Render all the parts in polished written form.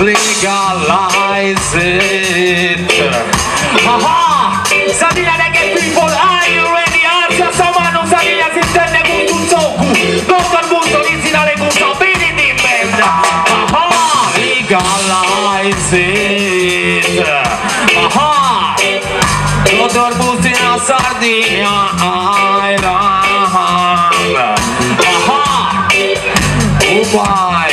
Legalize it. Aha! Sabina reggae people, are you ready? Alza sta mano, Sabina si intende con un zoku. Tutto il mondo originale con Sabini di band. Aha! Legalize it. Aha! Tutto il mondo in Sardegna. Aha! Oh my!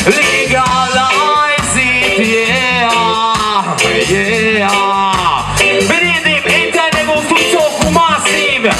Legalize it, yeah! Yeah! Vedete, intende con un zoku massive!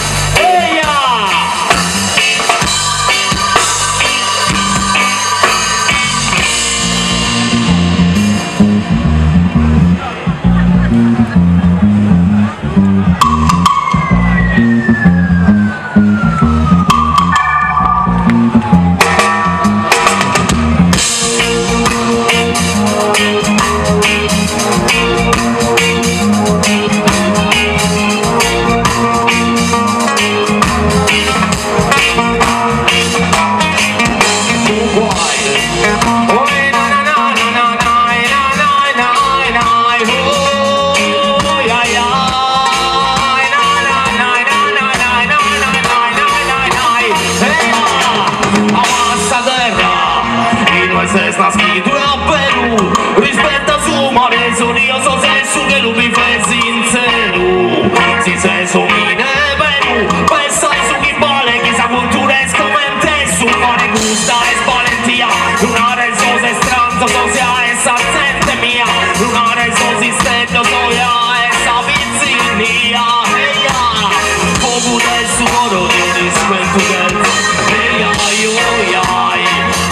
Sta scritto a Perù, rispetta su ma sono io so senso che lui mi fa sincero. Si senso mi ne Perù, pensa su chi vale, chi sa cultura è scomente su quale gusta è spalentia. Una reso se stranzo so sia essa sente mia, una reso si stendo so ya essa pizzinia. Eia, poco del suo di rispetto del eia io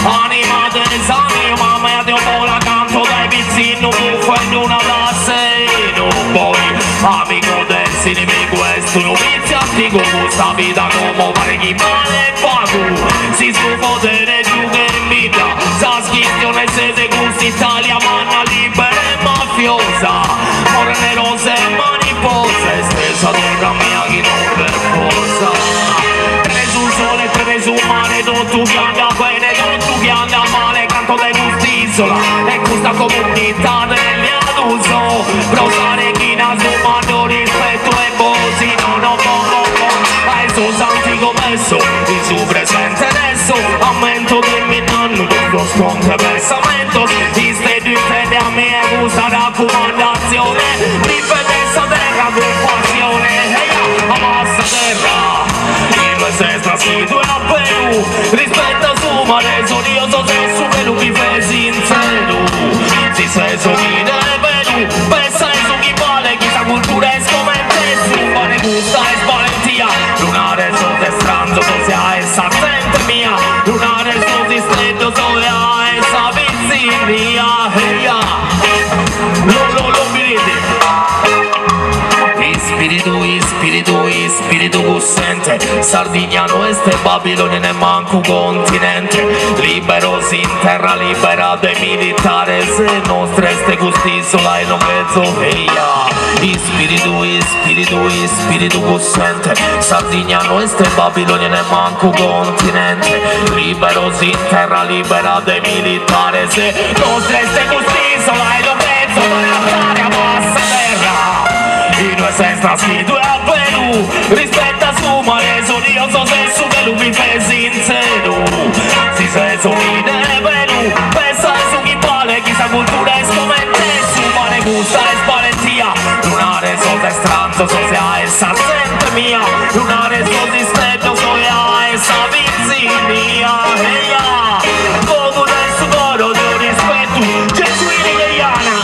anima dell'esame, mamma e Dio la canto dai pizzino, buffo in una tassino. Poi, amico del cinema, questo non inizia antico, questa vita come pare chi male pago. Si su potere giù che invita, sa schizione se gusti Italia, manna libera e mafiosa. Morne rose e manipose, stessa terra mia chi non per forza. Tre sul sole, tre sul mare, tutto pianga bene, tutto pianga male, canto dai gusti isola. E questa comunità degli aduso, prosare chi sumando rispetto e così non ho ai sus antico messo in su presente adesso aumento che mi danno lo sconto versamento di ste due fede a me gusta raccomandazione difesa terra con passione ammazza terra il due sei trascritto a Perù rispetta su ma io so se su che lui fa sincero si sei su chi deve Perù pensa su chi vale chi sa cultura è scommette su ma ne gusta è valentia lunare so te stranzo so sia essa sente mia lunare so si stretto so sia essa vizinia lo vedete spirito gussente Sardignano este Babilonia ne manco continente liberos in terra libera de militares nostra este gustisola e non mezzo veia spirito gussente Sardignano este Babilonia ne manco continente liberos in terra libera de militares nostra este gustisola e non mezzo veia bassa terra i due sei trascritto a Perù rispetta su ma io so se su che lui mi fa sincero si sei su chi deve Perù pensa su chi vale chi sa cultura è scommette su ma ne gusta è valentia lunare so te stranzo so sia essa sente mia lunare so di stretto so sia essa vizinia poco del sudoro del rispetto gesuini deiana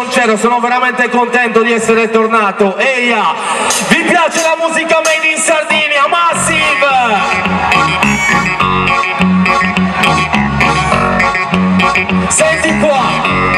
non c'ero, sono veramente contento di essere tornato. Eia, vi piace la musica made in Sardinia? Massive! Senti qua!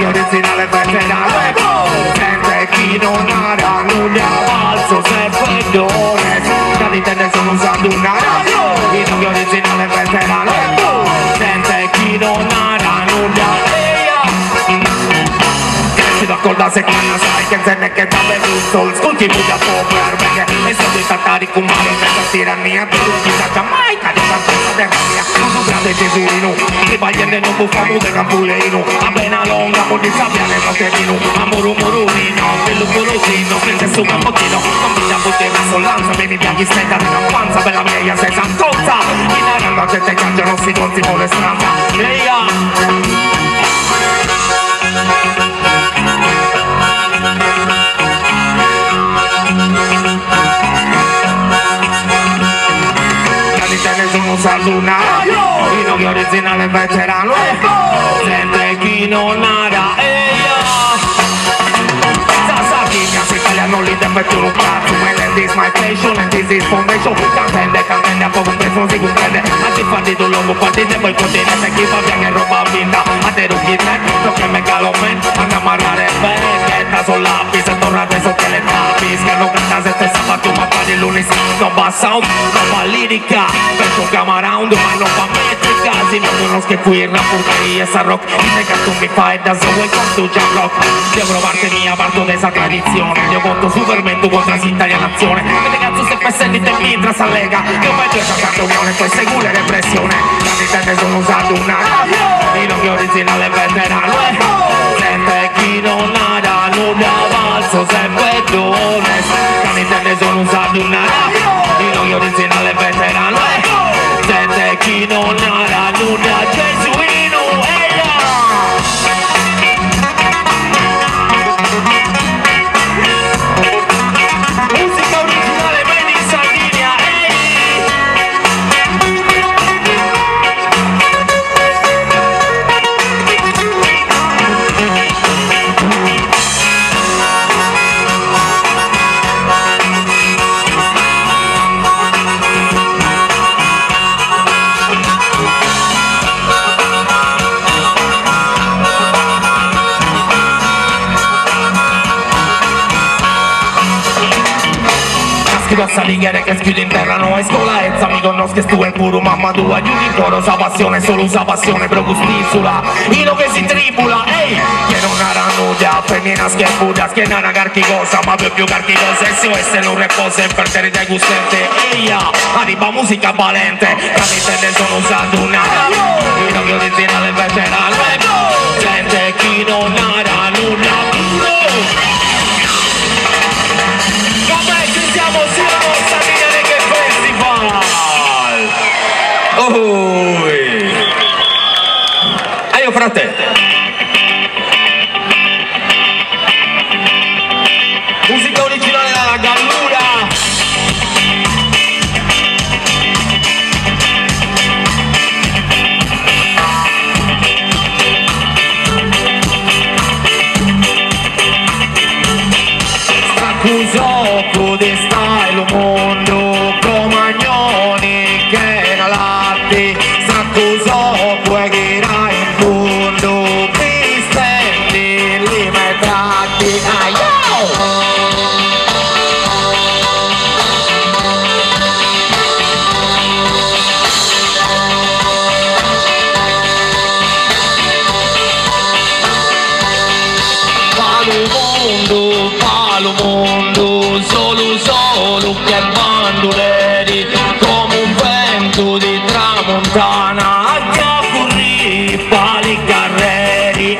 Originale veterano sente chi non ha nulla falso se perdone cadi te ne sono usando una radio il nome originale veterano sente chi non ha nulla d'accordo se quando sai che se ne che da venuto sconti muda per perché e sono di tattari con mare mezza tirannia per tutti da Giamaica di tantezza de rabbia un grande tesino che bagliene non buffamo de campuleino a bena longa con di sabbia nel moterino amoro morurino bello colosino prende su un pochino non mi da potere sollanza bevi bianchi stenda di campanza bella mia sei santonza in aria la gente cambia non si conti con le stranza usando una radio, il nome originale veterano sente chi non ha Sardinia, se italiano lì deve mettere un cazzo and this my passion and this is foundation cantende a poco preso si comprende antifatti tu lungo partite poi continente chi fa bien roba vinta a te ruggite lo che me calomen a amarrare bene che sta sulla pista torna adesso che le tapis che non canta se te sabato ma fare l'unis non va sound non va lirica penso come around ma non va metrica si non conosco qui il rapporto esa rock dice che tu mi fai da so vuoi con tu jam rock devo provarte mia parto de esa tradizione io conto supermento contra si italianazione vede cazzo se pessetti te mientras allega io faccio cantare unione poi segue la repressione la vita ne sono usato una radio il nome originale veterano sente chi non ha nulla valso sempre dones la vita ne sono usato una radio il nome originale veterano sente chi non ha nulla schiudo a salighere che schiudo in terra no è scolezza mi conosco tu e pure mamma tua giù di coro sa passione solo usa passione però gustisula io che si tribula ehi che non era nuda femmina schiafuda schiena una carchicosa ma più carchicosa SOS non riposa in perdere dai gustente eia arriva musica valente capite ne sono usato una io non originale veterano gente chi non era nulla come ci siamo sia nostra linea che festival e io frate musica originale dalla Gallura Straccuso di style mondo comagnoni che na latte straccuso puoi che era in fondo cristendi li metratti palo mondo solo che bandoleri come un vento di tramontana a corri pali carreri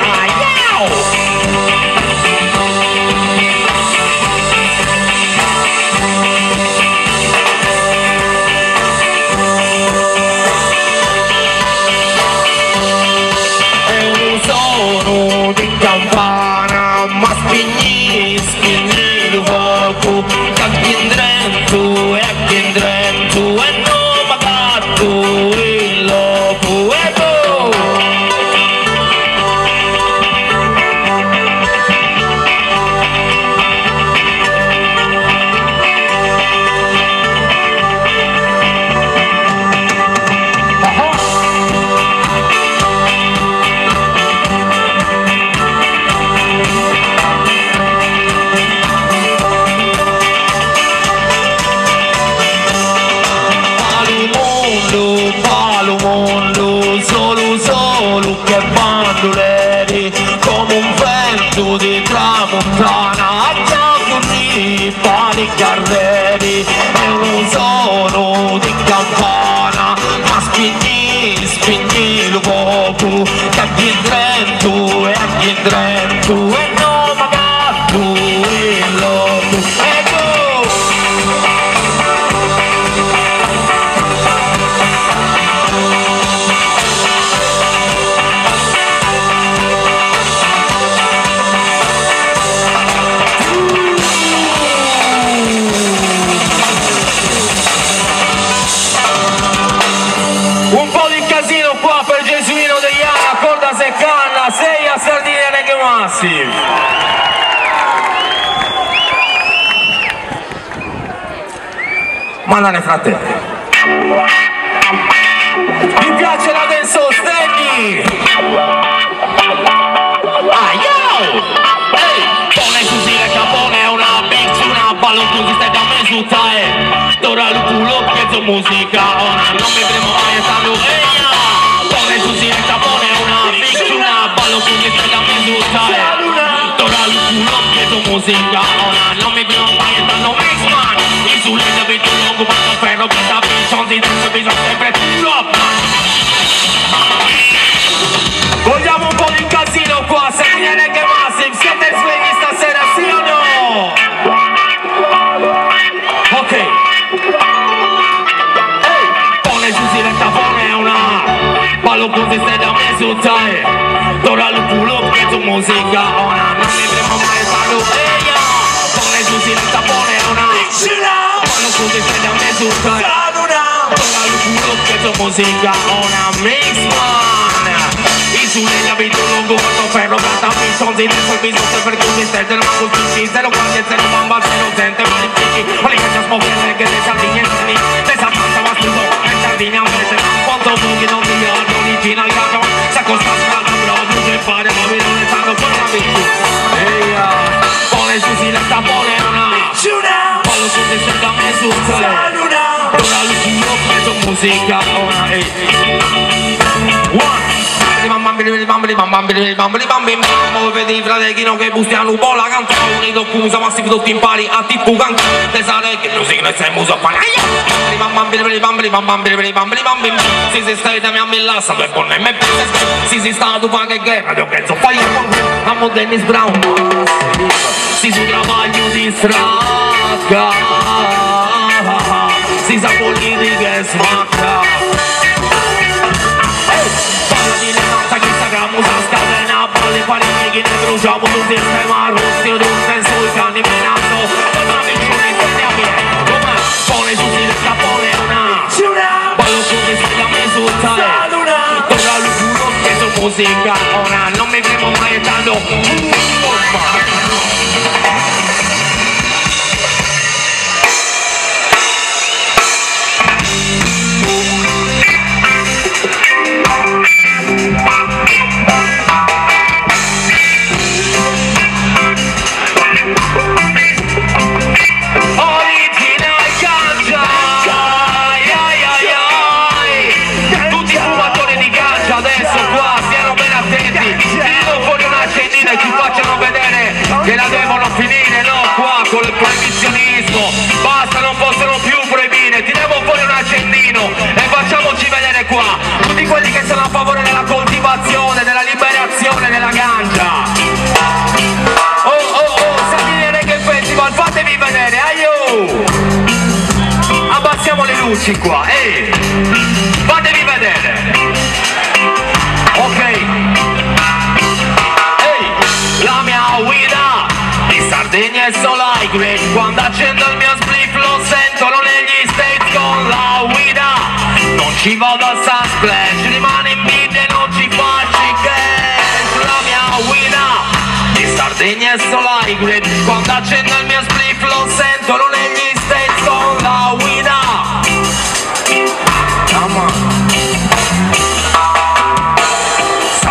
è un suono di campana ma spigni il fuoco che aquí in dentro e non mi gatto il loco e palo mondo solo che bandoleri come un vento di tramontana a corri pali carreri è un suono di campana ma spigni il fuoco che aquí in dentro e non mi gatto il loco un po' di casino qua per Gesuino degli Anna, Corda Seccanna, 6 a Sardegna Neghe Massive. Mandane fratelli. Mi piace la dance sostegni. Pone fucile capone, una mix, una ballo così stai da me su tae. Tora il culo che tu musica, ora non mi premo mai stando ella. Pone fucile capone, una mix, una ballo così stai da me su tae. Tora il culo che tu musica, ora non mi premo mai stando mix man. I sulle da vito lungo, quando ferro che sta pinzon di dentro bisogna sempre puro. Vogliamo un po' di casino qua, se viene che Massive, siete svegli stasera, sì o no? Ok. Ehi, pone giù si resta pone una ballo così stai da me su tae. Tora il culo che tu musica, ora non mi premo mai stando ella. Pone giù si resta pone una ballo così stai da me su tae. Tora il culo che tu musica, ora mix man. Sulle la vito lungo quanto ferro canta mi son di nel bisogno per cui stelle ma con tutti zero qualche zero bamba zero gente ma li picchi ma li faccia smuovere che le sardine le sapata ma tutto e sardine a mese quanto buchi non ti guardo origina il capo sa costa strada però non si fare ma mi non è stato con la vita eia pone su si resta pone una ballo su di stelle da me su musica una vedi i fratelli che bustiano un po' la cantano unito accusa ma si tutti impari a tipo cantante sale che musica ne sai muso a fare si stai da mia millassa per ponne me si sta tu fa che guerra io penso fai a mo Dennis Brown si su trabaglio di stracca si sa politica e smacca fare che ne bruciamo tu sistema rossio tu sei sui cani menato e ma mi giuri te a me come pone su si scapone una ballo su che si chiama esultare torna al culo che su musica ora non mi fremo mai tanto che la devono finire, no qua con il proibizionismo, basta, non possono più proibire, tiriamo fuori un accendino e facciamoci vedere qua, tutti quelli che sono a favore della coltivazione, della liberazione della ganja. Sardegna Reggae Festival, fatevi vedere, aio! Abbassiamo le luci qua, fatevi vedere, ok? La mia guida di Sardegna è solo high quando accendo il mio spliff lo sentono negli States con la guida non ci vado a Sun Splash rimane in beat e non ci faccio i cash la mia guida di Sardegna è solo high quando accendo il mio spliff lo sentono negli States con la guida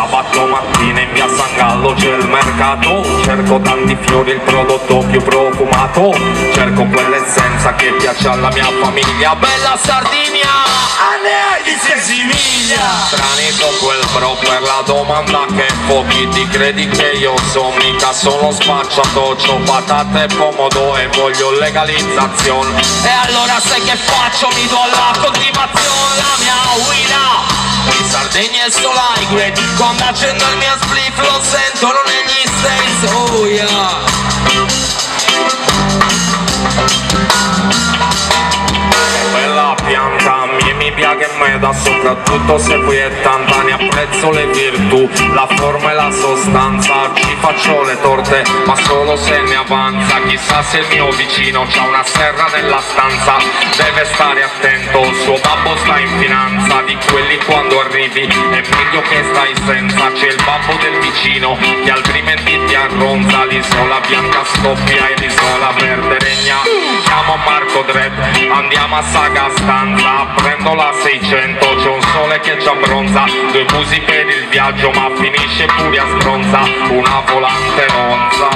sabato mattina in via San Gallo c'è il mercato, cerco tanti fiori, il prodotto più profumato, cerco quell'essenza che piace alla mia famiglia, bella Sardegna, di Siviglia. Stranito quel bro per la domanda che pochi ti credi che io so, mica sono spacciato, c'ho patate e pomodoro e voglio legalizzazione. E allora sai che faccio? Mi do alla coltivazione, la mia guida. Di Sardegna è solo high grade, quando accendo il mio spliff lo sentono negli States, oh yeah. Bella pianta, a me mi piace me da soprattutto se poi è tanta, ne apprezzo le virtù, la forma e la sostanza, ci faccio le torte ma solo se ne avanza, chissà se il mio vicino c'ha una serra nella stanza, deve stare attento, suo babbo sta in finanza, di quelli quando arrivi è meglio che stai senza, c'è il babbo del vicino che altrimenti ti arronza, l'isola bianca scoppia e l'isola verde regna, chiamo Marco Dredd, andiamo a Sagastanza, prendo la 600, c'è un sole che ci abbronza, due busi per il viaggio ma finisce pure a stronza, una volante ronza.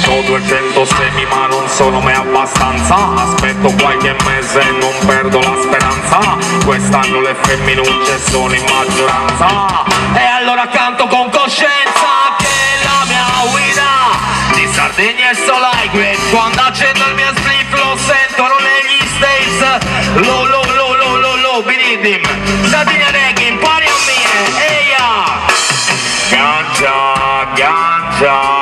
C'ho 200 semi ma non sono mai abbastanza, aspetto qualche mese e non perdo la speranza, quest'anno le femminucce sono in maggioranza. E allora canto con coscienza che la mia guida di Sardegna è solo high grade, quando accendo il mio spliff lo sentono negli States, lo binidim, Sardegna Reggae, impari a me, eia! Ganja, ganja.